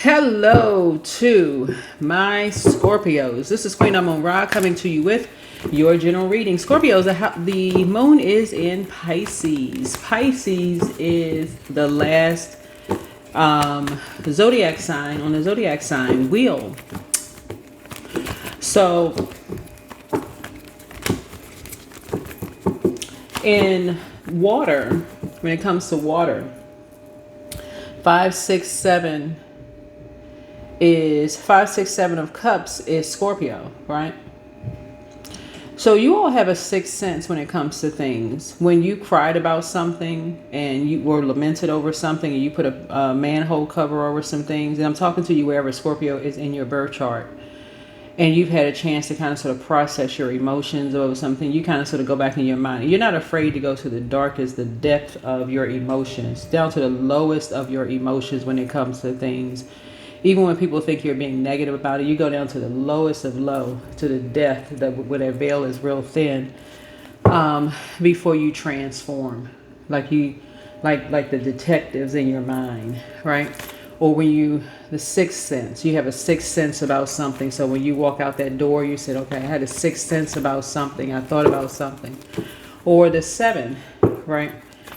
Hello to my Scorpios. This is Queen Amun Ra coming to you with your general reading. Scorpios, the moon is in Pisces. Pisces is the last zodiac sign on the zodiac sign wheel. So in water, when it comes to water, 5, 6, 7 is 5, 6, 7 of cups is Scorpio, right? So you all have a sixth sense when it comes to things. When you cried about something and you were lamented over something and you put a manhole cover over some things, and I'm talking to you wherever Scorpio is in your birth chart, and you've had a chance to kind of sort of process your emotions over something, you kind of sort of go back in your mind. You're not afraid to go to the darkest, the depth of your emotions, down to the lowest of your emotions when it comes to things. Even when people think you're being negative about it, you go down to the lowest of low, to the depth, where that veil is real thin, before you transform, like the detectives in your mind, right? Or when the sixth sense, you have a sixth sense about something. So when you walk out that door, you said, okay, I had a sixth sense about something. I thought about something. Or the 7, right?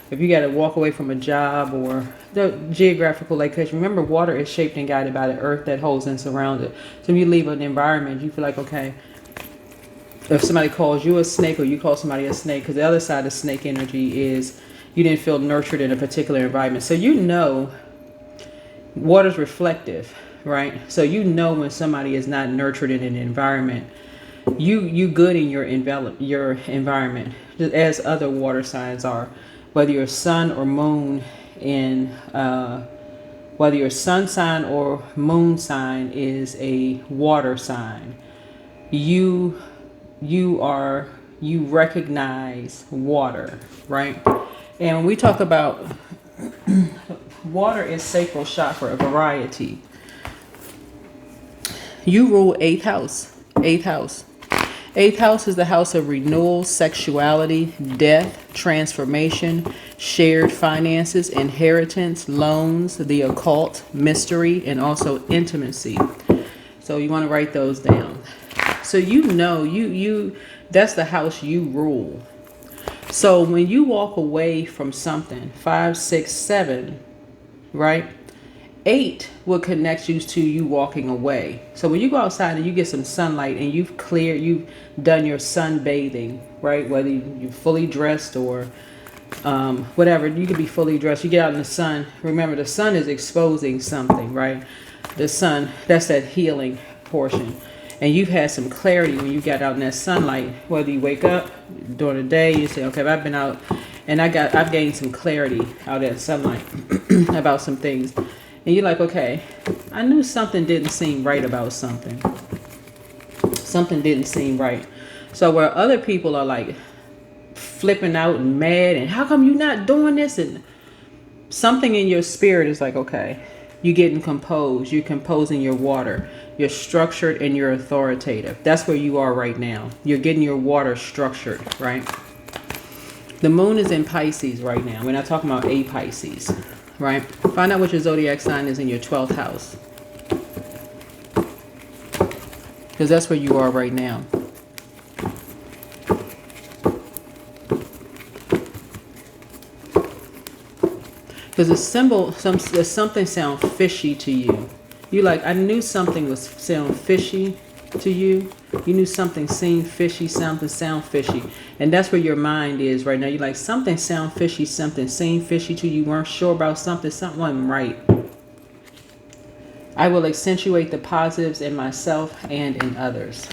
If you got to walk away from a job or the geographical location, remember water is shaped and guided by the earth that holds and surrounds it. So if you leave an environment, you feel like, okay, if somebody calls you a snake or you call somebody a snake, because the other side of snake energy is you didn't feel nurtured in a particular environment. So you know water's reflective, right? So you know when somebody is not nurtured in an environment, you good in your environment, just as other water signs are. Whether you're sun or moon in, whether your sun sign or moon sign is a water sign, you recognize water, right? And when we talk about water is sacral chakra, a variety. You rule 8th house. 8th house. 8th house is the house of renewal, sexuality, death, transformation, shared finances, inheritance, loans, the occult, mystery, and also intimacy. So you want to write those down. So you know, that's the house you rule. So when you walk away from something, 5, 6, 7, right? 8 will connect you to you walking away. So when you go outside and you get some sunlight and you've done your sunbathing, right? Whether you're fully dressed or whatever, you could be fully dressed. You get out in the sun. Remember, the sun is exposing something, right? The sun, that's that healing portion. And you've had some clarity when you got out in that sunlight. Whether you wake up during the day, you say, okay, I've been out and I've gained some clarity out in that sunlight about some things. And you're like, okay, I knew something didn't seem right about something. Something didn't seem right. So where other people are like flipping out and mad and how come you're not doing this? And something in your spirit is like, okay, you're getting composed. You're composing your water. You're structured and you're authoritative. That's where you are right now. You're getting your water structured, right? The moon is in Pisces right now. We're not talking about a Pisces. Right? Find out what your zodiac sign is in your 12th house. Because that's where you are right now. Because there's something sound fishy to you. You like, I knew something was sound fishy to you. You knew something seemed fishy, something sound fishy. And that's where your mind is right now. You're like, something sound fishy, something seemed fishy to you. You weren't sure about something wasn't right. I will accentuate the positives in myself and in others.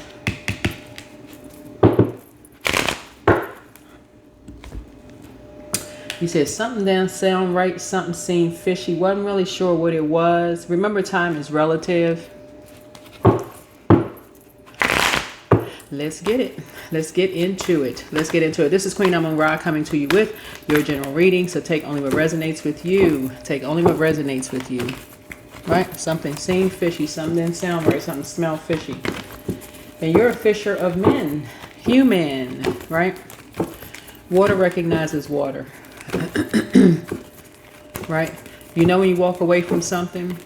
You said something didn't sound right, something seemed fishy. Wasn't really sure what it was. Remember, time is relative. Let's get it. Let's get into it. Let's get into it. This is Queen Amun Ra coming to you with your general reading. So take only what resonates with you. Take only what resonates with you. Right? Something seemed fishy. Something didn't sound right. Something smelled fishy. And you're a fisher of men. Human. Right? Water recognizes water. Right? You know when you walk away from something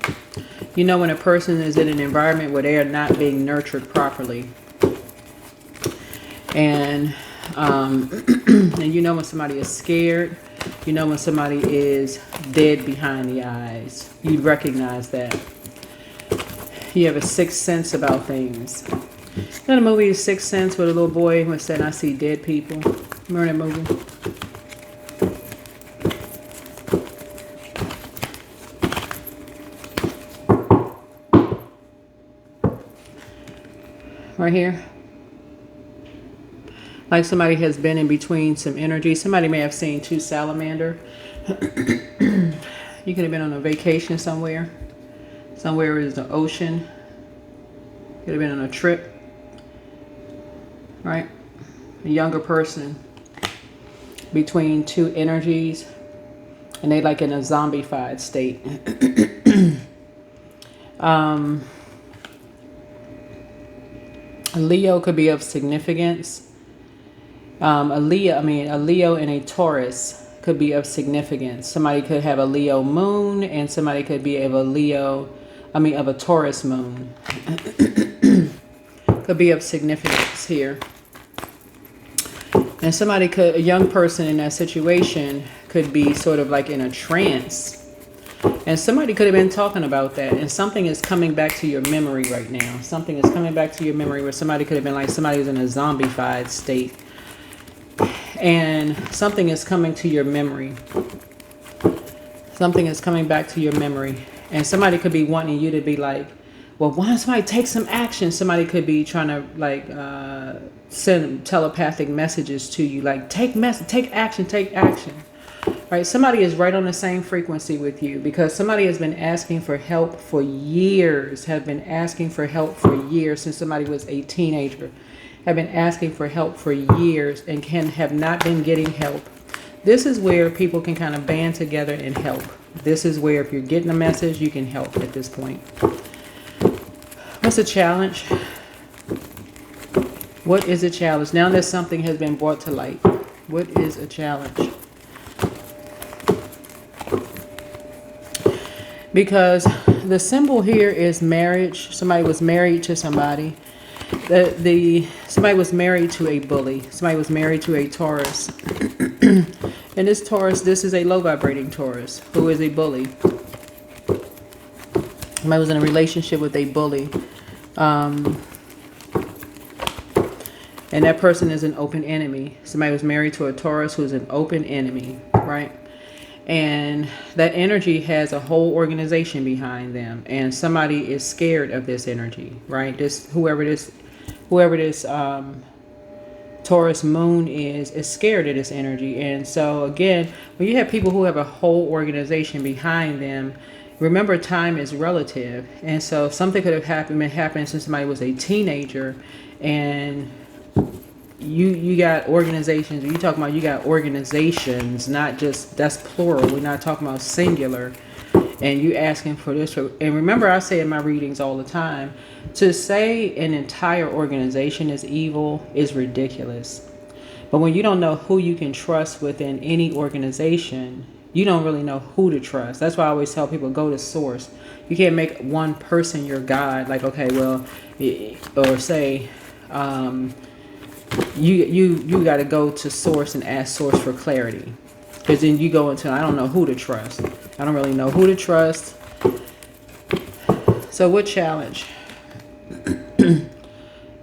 You know when a person is in an environment where they are not being nurtured properly. And and you know when somebody is scared. You know when somebody is dead behind the eyes. You recognize that. You have a sixth sense about things. You know the movie Sixth Sense with a little boy who said, "I see dead people." Remember that movie? Right here. Like somebody has been in between some energy. Somebody may have seen two salamander. You could have been on a vacation somewhere. Somewhere where there's an ocean. Could have been on a trip. Right? A younger person between two energies. And they like in a zombified state. A Leo could be of significance. A Leo and a Taurus could be of significance. Somebody could have a Leo moon and somebody could be of a Taurus moon. Could be of significance here. And a young person in that situation could be sort of like in a trance. And somebody could have been talking about that. And something is coming back to your memory right now. Something is coming back to your memory where somebody could have been like somebody was in a zombified state. And something is coming to your memory. Something is coming back to your memory. And somebody could be wanting you to be like, well, why don't somebody take some action? Somebody could be trying to send telepathic messages to you. Like, take action, take action. Right? Somebody is right on the same frequency with you because somebody has been asking for help for years, since somebody was a teenager. Have been asking for help for years and have not been getting help. This is where people can kind of band together and help. This is where if you're getting a message, you can help at this point. What's a challenge? What is a challenge? Now that something has been brought to light, what is a challenge? Because the symbol here is marriage. Somebody was married to somebody. Somebody was married to a bully. Somebody was married to a Taurus. And this Taurus, this is a low vibrating Taurus who is a bully. Somebody was in a relationship with a bully. And that person is an open enemy. Somebody was married to a Taurus who is an open enemy, right? And that energy has a whole organization behind them. And somebody is scared of this energy, right? Whoever this Taurus moon is scared of this energy. And so again, when you have people who have a whole organization behind them, remember time is relative. And so something could have been happening since somebody was a teenager, and you got organizations. You talking about you got organizations, not just, that's plural. We're not talking about singular. And you asking for this. And remember, I say in my readings all the time, to say an entire organization is evil is ridiculous. But when you don't know who you can trust within any organization, you don't really know who to trust. That's why I always tell people, go to source. You can't make one person your God. Like, okay, well, or say, you got to go to source and ask source for clarity. Because then you go into, I don't know who to trust. I don't really know who to trust. So what challenge?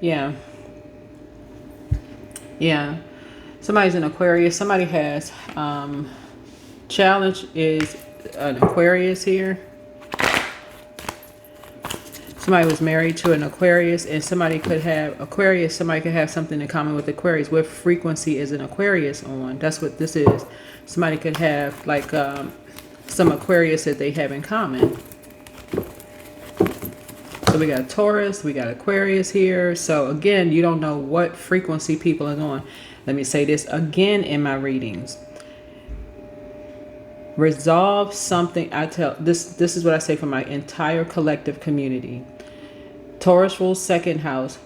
Yeah. Somebody's an Aquarius. Somebody has, challenge is an Aquarius here. Somebody was married to an Aquarius, and somebody could have Aquarius. Somebody could have something in common with Aquarius. What frequency is an Aquarius on? That's what this is. Somebody could have like some Aquarius that they have in common. So we got Taurus, we got Aquarius here. So again, you don't know what frequency people are on. Let me say this again in my readings. Resolve something. This is what I say for my entire collective community. Taurus rules second house.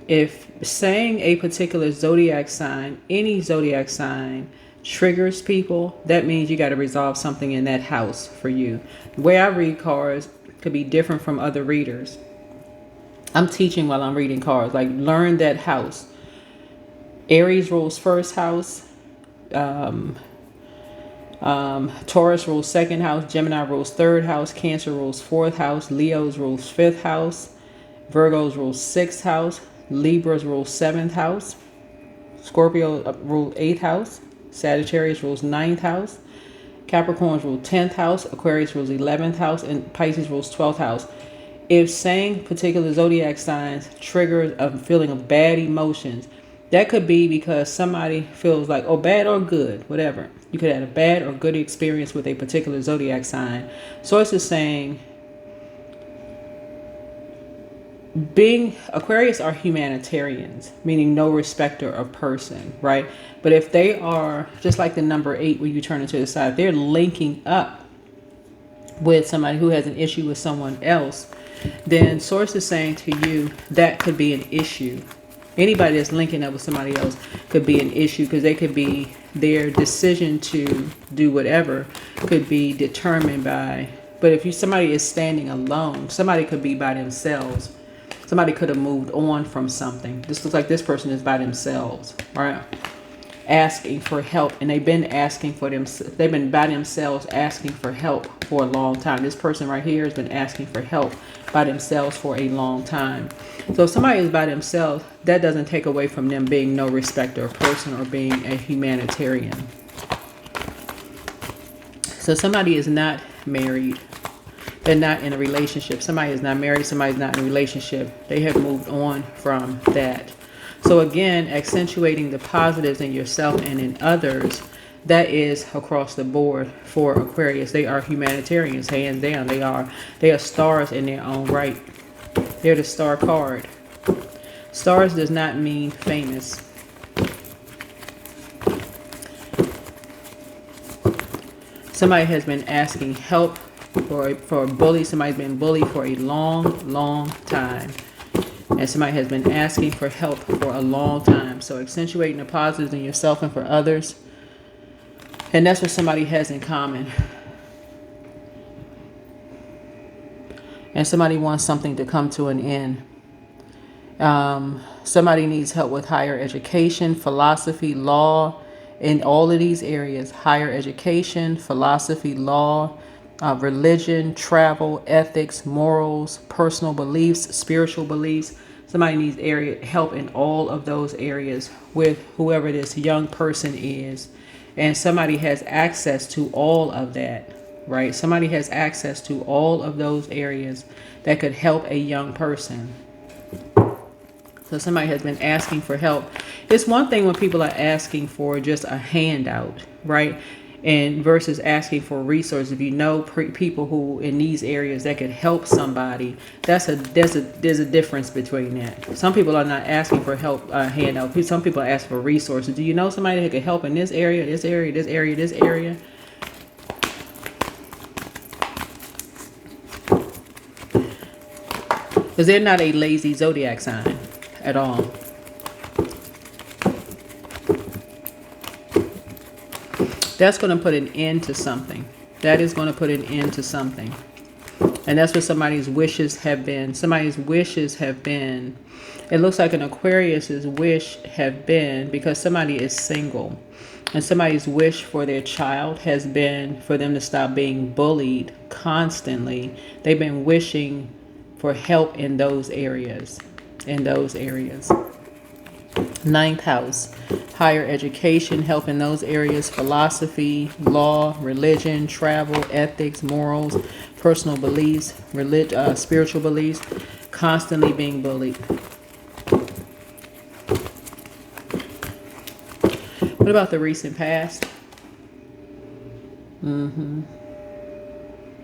If saying a particular zodiac sign, any zodiac sign, triggers people, that means you got to resolve something in that house for you. The way I read cards, could be different from other readers. I'm teaching while I'm reading cards. Like, learn that house. Aries rules first house. Taurus rules second house. Gemini rules third house. Cancer rules fourth house. Leos rules fifth house. Virgos rules sixth house. Libras rules seventh house. Scorpio rules eighth house. Sagittarius rules ninth house. Capricorn rules 10th house. Aquarius rules 11th house. And Pisces rules 12th house. If saying particular zodiac signs triggers a feeling of bad emotions, that could be because somebody feels like, oh, bad or good, whatever. You could have a bad or good experience with a particular zodiac sign. Source is saying, Aquarius are humanitarians, meaning no respecter of person, right? But if they are just like the number 8, when you turn it to the side, they're linking up with somebody who has an issue with someone else, then source is saying to you that could be an issue. Anybody that's linking up with somebody else could be an issue, because they could be, their decision to do whatever could be determined by, but if somebody is standing alone, somebody could be by themselves. Somebody could have moved on from something. This looks like this person is by themselves, right? Asking for help, and they've been asking for them. They've been by themselves asking for help for a long time. This person right here has been asking for help by themselves for a long time. So if somebody is by themselves, that doesn't take away from them being no respecter of person or being a humanitarian. So somebody is not married. They're not in a relationship. Somebody is not married. Somebody's not in a relationship. They have moved on from that. So again, accentuating the positives in yourself and in others, that is across the board for Aquarius. They are humanitarians, hands down. They are stars in their own right. They're the star card. Stars does not mean famous. Somebody has been asking help for a bully. Somebody's been bullied for a long time. And somebody has been asking for help for a long time. So accentuating the positives in yourself and for others. And that's what somebody has in common. And somebody wants something to come to an end. Somebody needs help with higher education, philosophy, law, in all of these areas. Higher education, philosophy, law, religion, travel, ethics, morals, personal beliefs, spiritual beliefs. Somebody needs help in all of those areas with whoever this young person is. And somebody has access to all of that, right? Somebody has access to all of those areas that could help a young person. So somebody has been asking for help. It's one thing when people are asking for just a handout, right? And versus asking for resources. If you know people who in these areas that could help somebody, there's a difference between that. Some people are not asking for help, handout. Some people ask for resources. Do you know somebody that could help in this area, this area, this area, this area? Because they're not a lazy zodiac sign at all. That's going to put an end to something. That is going to put an end to something. And that's what somebody's wishes have been. Somebody's wishes have been, it looks like an Aquarius's wish have been, because somebody is single. And somebody's wish for their child has been for them to stop being bullied constantly. They've been wishing for help in those areas. Ninth house, higher education, help in those areas, philosophy, law, religion, travel, ethics, morals, personal beliefs, spiritual beliefs, constantly being bullied. What about the recent past?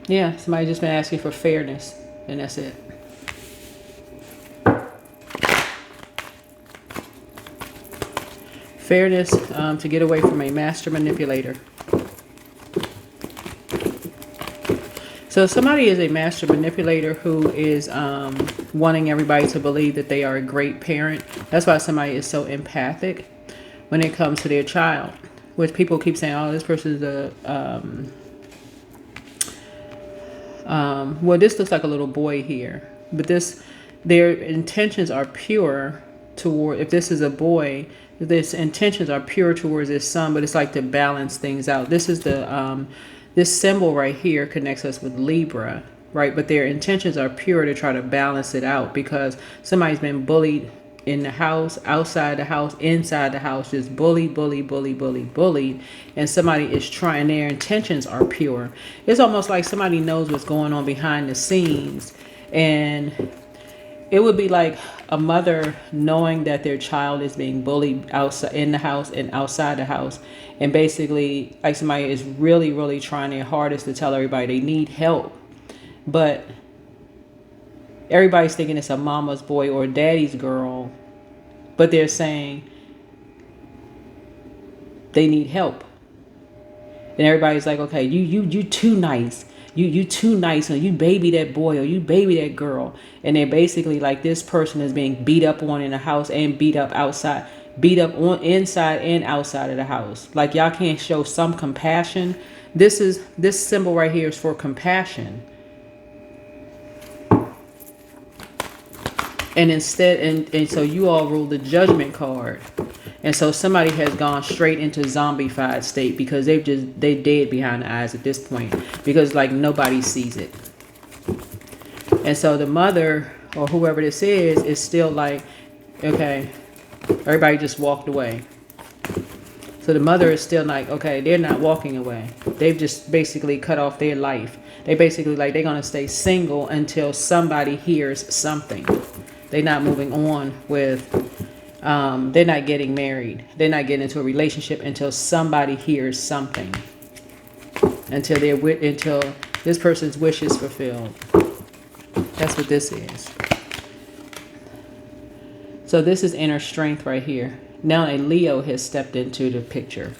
Yeah, somebody just been asking for fairness, and that's it. Fairness to get away from a master manipulator. So somebody is a master manipulator who is wanting everybody to believe that they are a great parent. That's why somebody is so empathic when it comes to their child. Which people keep saying, oh, this person is Well, this looks like a little boy here, but their intentions are pure toward, if this is a boy, this intentions are pure towards his son, but it's like to balance things out. This is this symbol right here connects us with Libra, right? But their intentions are pure to try to balance it out, because somebody's been bullied in the house, outside the house, inside the house, just bullied, and somebody is trying, their intentions are pure. It's almost like somebody knows what's going on behind the scenes, and it would be like a mother knowing that their child is being bullied outside, in the house and outside the house, and basically like somebody is really trying their hardest to tell everybody they need help, but everybody's thinking it's a mama's boy or daddy's girl, but they're saying they need help. And everybody's like, okay, you too nice. You too nice, or you baby that boy, or you baby that girl. And they're basically like, this person is being beat up on in the house and beat up outside, beat up on inside and outside of the house. Like, y'all can't show some compassion. This symbol right here is for compassion. And instead, and so you all rule the judgment card. And so somebody has gone straight into zombified state, because they dead behind the eyes at this point, because like nobody sees it. And so the mother or whoever this is still like, okay, everybody just walked away. So the mother is still like, okay, they're not walking away. They've just basically cut off their life. They basically like, they're going to stay single until somebody hears something. They're not moving on with, they're not getting married. They're not getting into a relationship until somebody hears something. Until this person's wish is fulfilled. That's what this is. So this is inner strength right here. Now a Leo has stepped into the picture.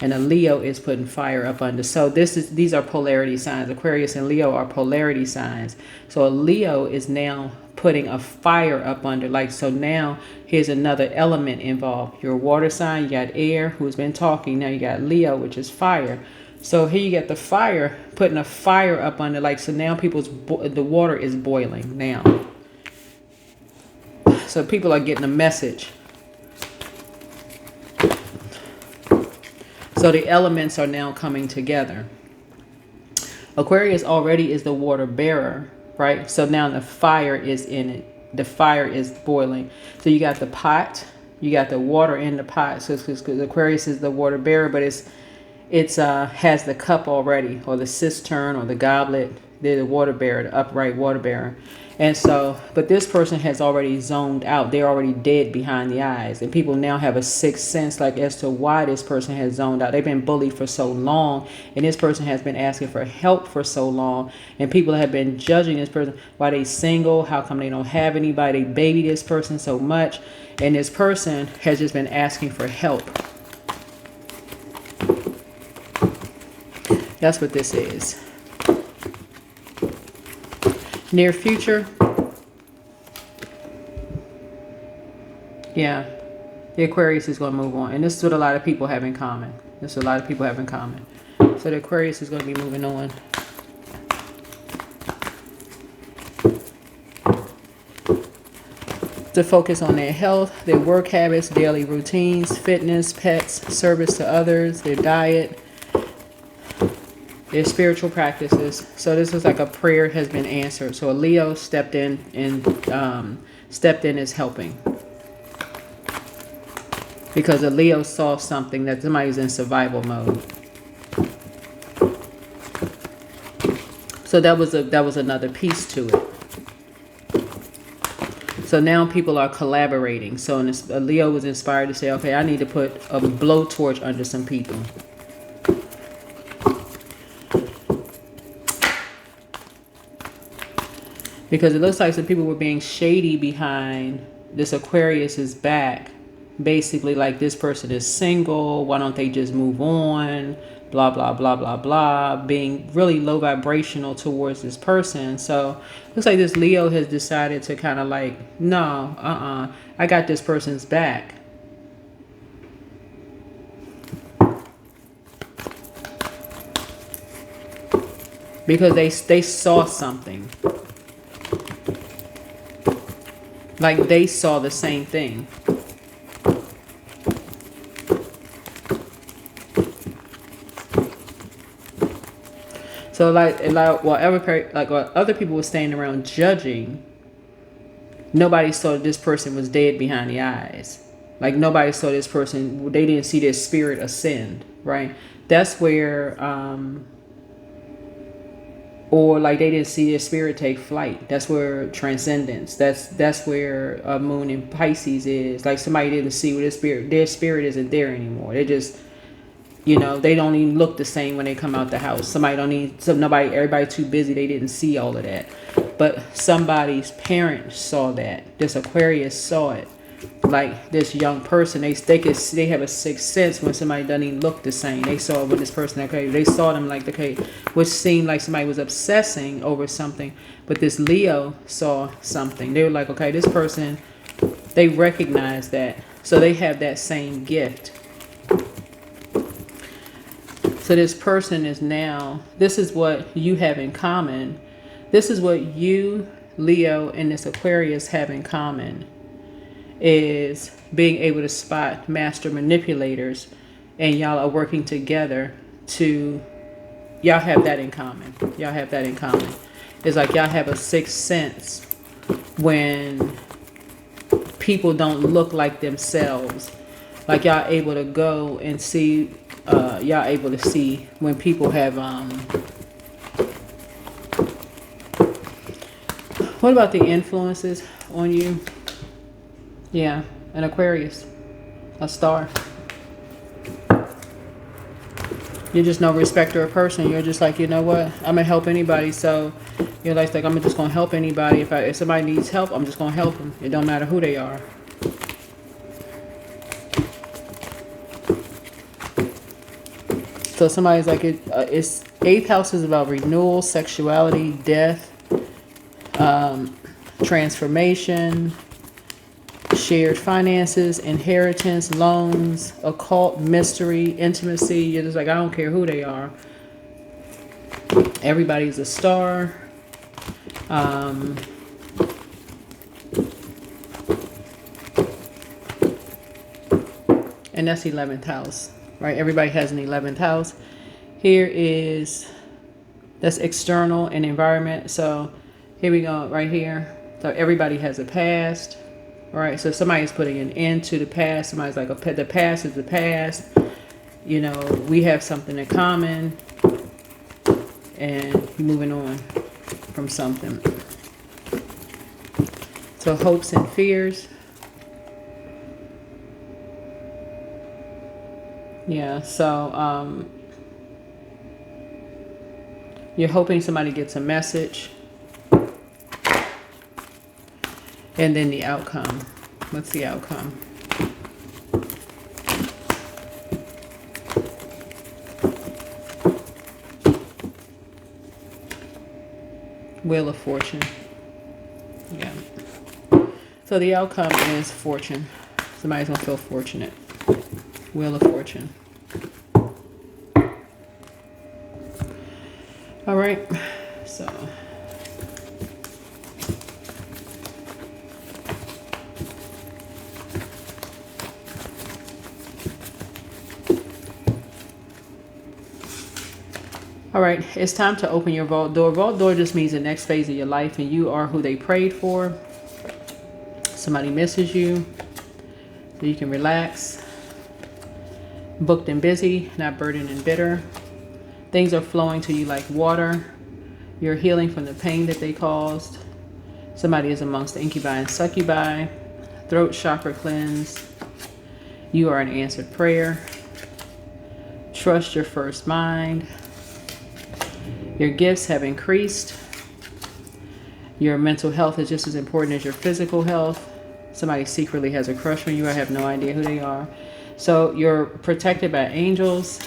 And a Leo is putting fire up under. So these are polarity signs. Aquarius and Leo are polarity signs. So a Leo is now putting a fire up under. Like, so now here's another element involved. Your water sign, you got air, who's been talking. Now you got Leo, which is fire. So here you get the fire, putting a fire up under. Like, so now the water is boiling now. So people are getting a message. So the elements are now coming together. Aquarius already is the water bearer, right? So now the fire is in it. The fire is boiling. So you got the pot, you got the water in the pot. So Aquarius is the water bearer, but it's has the cup already, or the cistern, or the goblet. They're the water bearer, the upright water bearer. And so, but this person has already zoned out. They're already dead behind the eyes. And people now have a sixth sense, like, as to why this person has zoned out. They've been bullied for so long, and this person has been asking for help for so long. And people have been judging this person. Why they single? How come they don't have anybody? They baby this person so much. And this person has just been asking for help. That's what this is. Near future. Yeah. The Aquarius is going to move on. And this is what a lot of people have in common. So the Aquarius is going to be moving on. To focus on their health, their work habits, daily routines, fitness, pets, service to others, their diet, their spiritual practices. So this is like a prayer has been answered. So a Leo stepped in and is helping. Because a Leo saw something that somebody's in survival mode. So that was another piece to it. So now people are collaborating. So a Leo was inspired to say, okay, I need to put a blowtorch under some people. Because it looks like some people were being shady behind this Aquarius's back. Basically, like, this person is single. Why don't they just move on? Blah, blah, blah, blah, blah. Being really low vibrational towards this person. So looks like this Leo has decided to kind of like, no, I got this person's back. because they saw something. Like they saw the same thing. So like while other people were standing around judging, nobody saw this person was dead behind the eyes. Like nobody saw this person. They didn't see their spirit ascend. Right. That's where, or like they didn't see their spirit take flight. That's where transcendence. That's where moon in Pisces is. Like somebody didn't see where their spirit isn't there anymore. They just, they don't even look the same when they come out the house. Everybody too busy. They didn't see all of that. But somebody's parents saw that. This Aquarius saw it. Like this young person, they have a sixth sense when somebody doesn't even look the same. They saw when this person, they saw them like, which seemed like somebody was obsessing over something. But this Leo saw something. They were like, okay, this person, they recognize that. So they have that same gift. So this person is now, this is what you have in common. This is what you, Leo, and this Aquarius have in common, is being able to spot master manipulators, and y'all are working together y'all have that in common. Y'all have that in common. It's like y'all have a sixth sense when people don't look like themselves. Like y'all able to go and see, y'all able to see when people have, what about the influences on you? Yeah, an Aquarius, a star. You're just no respecter of person. You're just like, you know what? I'm gonna help anybody. So you're like I'm just gonna help anybody. If somebody needs help, I'm just gonna help them. It don't matter who they are. So somebody's like, it's eighth house is about renewal, sexuality, death, transformation, shared finances, inheritance, loans, occult, mystery, intimacy. You're just like, I don't care who they are. Everybody's a star. And that's 11th house, right? Everybody has an 11th house. That's external and environment. So here we go, right here. So everybody has a past. All right, so somebody's putting an end to the past. Somebody's like, the past is the past. We have something in common, and you're moving on from something. So hopes and fears. Yeah, so you're hoping somebody gets a message. And then the outcome. What's the outcome? Wheel of Fortune. Yeah. So the outcome is fortune. Somebody's going to feel fortunate. Wheel of Fortune. All right. So... all right, it's time to open your vault door. Vault door just means the next phase of your life, and you are who they prayed for. Somebody misses you, so you can relax. Booked and busy, not burdened and bitter. Things are flowing to you like water. You're healing from the pain that they caused. Somebody is amongst the incubi and succubi. Throat chakra cleansed. You are an answered prayer. Trust your first mind. Your gifts have increased. Your mental health is just as important as your physical health. Somebody secretly has a crush on you. I have no idea who they are. So you're protected by angels.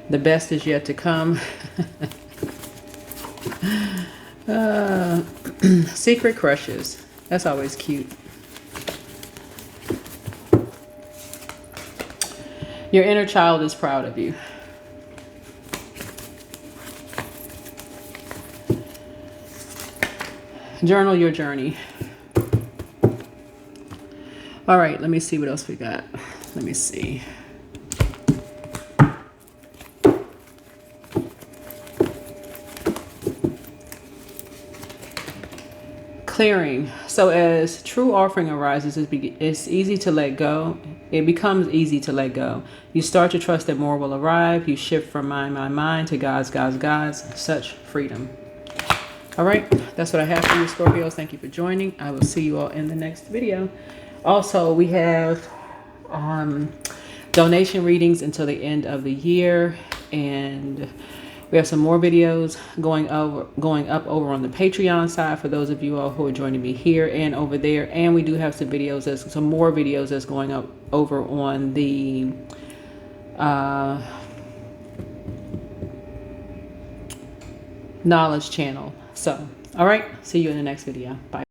The best is yet to come. Secret crushes. That's always cute. Your inner child is proud of you. Journal your journey. All right, let me see what else we got. Let me see. Clearing. So as true offering arises, it's easy to let go. It becomes easy to let go. You start to trust that more will arrive. You shift from mind to God's. Such freedom. All right, that's what I have for you, Scorpios. Thank you for joining. I will see you all in the next video. Also, we have donation readings until the end of the year, and we have some more videos going up over on the Patreon side for those of you all who are joining me here and over there. And we do have some more videos that's going up over on the Knowledge channel. So, all right, see you in the next video. Bye.